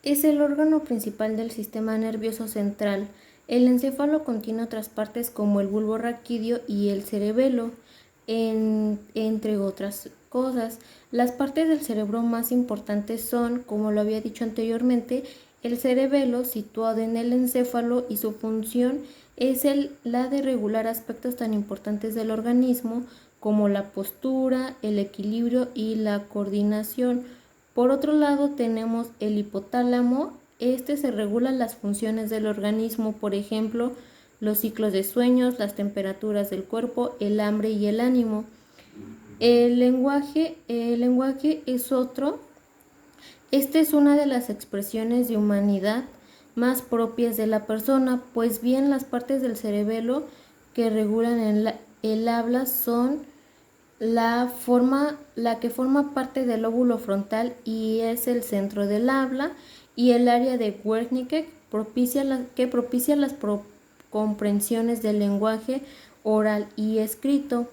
Es el órgano principal del sistema nervioso central. El encéfalo contiene otras partes como el bulbo raquídeo y el cerebelo, entre otras cosas. Las partes del cerebro más importantes son, como lo había dicho anteriormente, el cerebelo situado en el encéfalo, y su función es la de regular aspectos tan importantes del organismo como la postura, el equilibrio y la coordinación. Por otro lado tenemos el hipotálamo. Este se regula las funciones del organismo, por ejemplo, los ciclos de sueños, las temperaturas del cuerpo, el hambre y el ánimo. El lenguaje es otro. Esta es una de las expresiones de humanidad más propias de la persona, pues bien las partes del cerebelo que regulan el habla son la que forma parte del lóbulo frontal y es el centro del habla, y el área de Wernicke que propicia las comprensiones del lenguaje oral y escrito.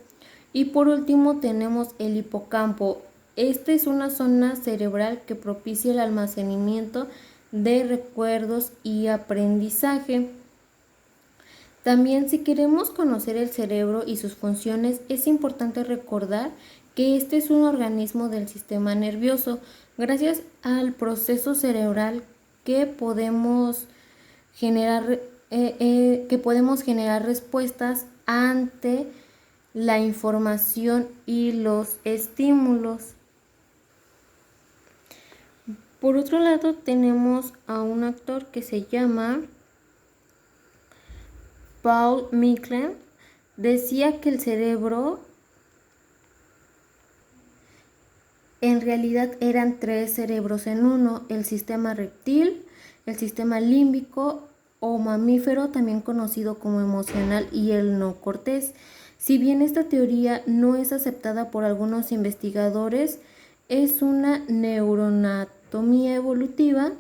Y por último tenemos el hipocampo. Esta es una zona cerebral que propicia el almacenamiento de recuerdos y aprendizaje. También, si queremos conocer el cerebro y sus funciones, es importante recordar que este es un organismo del sistema nervioso. Gracias al proceso cerebral que podemos generar respuestas ante la información y los estímulos. Por otro lado, tenemos a un actor que se llama Paul Minklen. Decía que el cerebro en realidad eran 3 cerebros en uno: el sistema reptil, el sistema límbico o mamífero, también conocido como emocional, y el neocortés. Si bien esta teoría no es aceptada por algunos investigadores, es una neuroanatomía evolutiva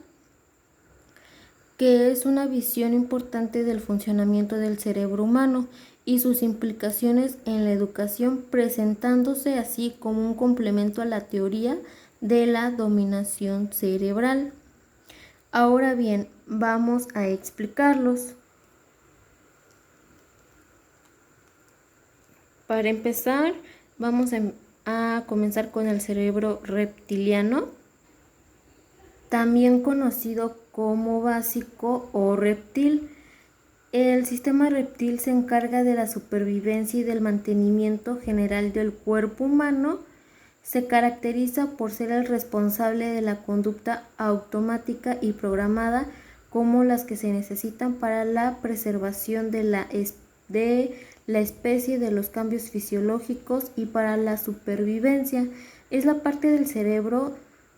que es una visión importante del funcionamiento del cerebro humano y sus implicaciones en la educación, presentándose así como un complemento a la teoría de la dominación cerebral. Ahora bien, vamos a explicarlos. Para empezar, vamos a comenzar con el cerebro reptiliano, también conocido como básico o reptil. El sistema reptil se encarga de la supervivencia y del mantenimiento general del cuerpo humano. Se caracteriza por ser el responsable de la conducta automática y programada, como las que se necesitan para la preservación de la especie, de los cambios fisiológicos y para la supervivencia. Es la parte del cerebro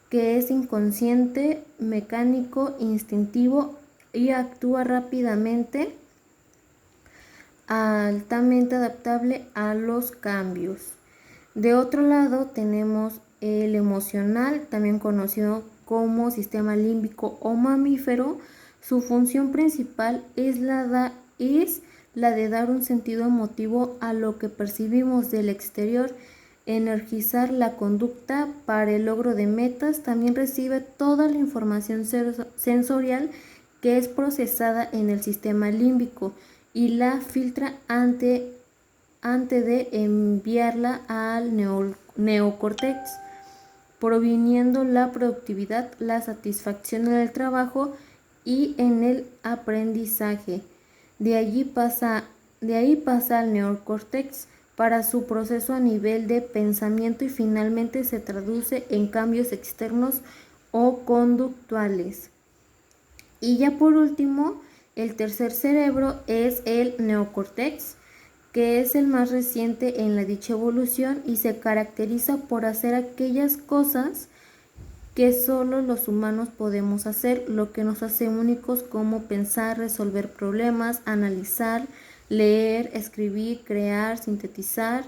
que es inconsciente, mecánico, instintivo y actúa rápidamente, altamente adaptable a los cambios. De otro lado tenemos el emocional, también conocido como sistema límbico o mamífero. Su función principal es la de dar un sentido emotivo a lo que percibimos del exterior, energizar la conducta para el logro de metas. También recibe toda la información sensorial que es procesada en el sistema límbico y la filtra antes de enviarla al neocórtex, proviniendo la productividad, la satisfacción en el trabajo y en el aprendizaje. De ahí pasa al neocórtex para su proceso a nivel de pensamiento y finalmente se traduce en cambios externos o conductuales. Y ya por último, el tercer cerebro es el neocórtex, que es el más reciente en la dicha evolución y se caracteriza por hacer aquellas cosas que solo los humanos podemos hacer, lo que nos hace únicos, como pensar, resolver problemas, analizar, leer, escribir, crear, sintetizar,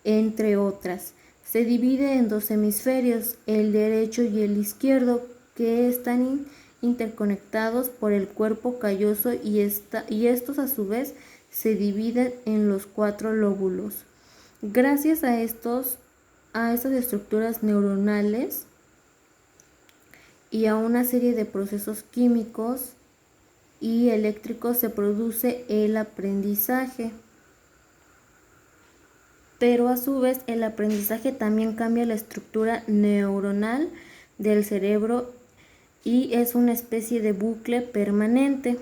entre otras. Se divide en 2 hemisferios, el derecho y el izquierdo, que están interconectados por el cuerpo calloso y estos a su vez se dividen en los 4 lóbulos. Gracias a estas estructuras neuronales, y a una serie de procesos químicos y eléctricos se produce el aprendizaje. Pero a su vez el aprendizaje también cambia la estructura neuronal del cerebro y es una especie de bucle permanente.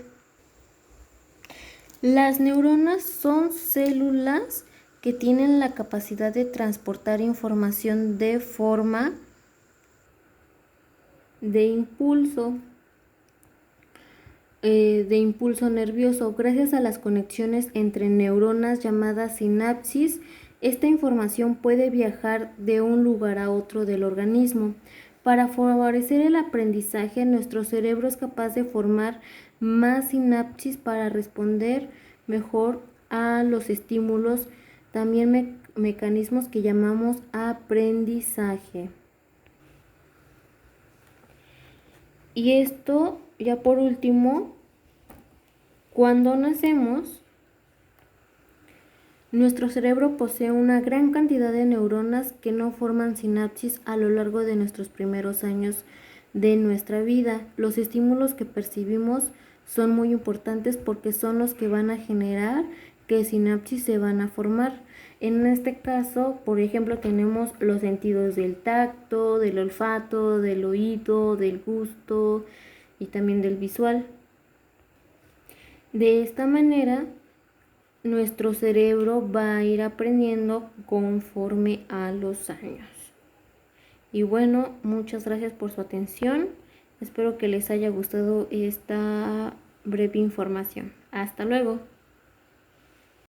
Las neuronas son células que tienen la capacidad de transportar información de forma de impulso nervioso. Gracias a las conexiones entre neuronas llamadas sinapsis, esta información puede viajar de un lugar a otro del organismo. Para favorecer el aprendizaje, nuestro cerebro es capaz de formar más sinapsis para responder mejor a los estímulos, también mecanismos que llamamos aprendizaje. Y esto, ya por último, cuando nacemos, nuestro cerebro posee una gran cantidad de neuronas que no forman sinapsis a lo largo de nuestros primeros años de nuestra vida. Los estímulos que percibimos son muy importantes porque son los que van a generar que sinapsis se van a formar. En este caso, por ejemplo, tenemos los sentidos del tacto, del olfato, del oído, del gusto y también del visual. De esta manera, nuestro cerebro va a ir aprendiendo conforme a los años. Y bueno, muchas gracias por su atención. Espero que les haya gustado esta breve información. Hasta luego.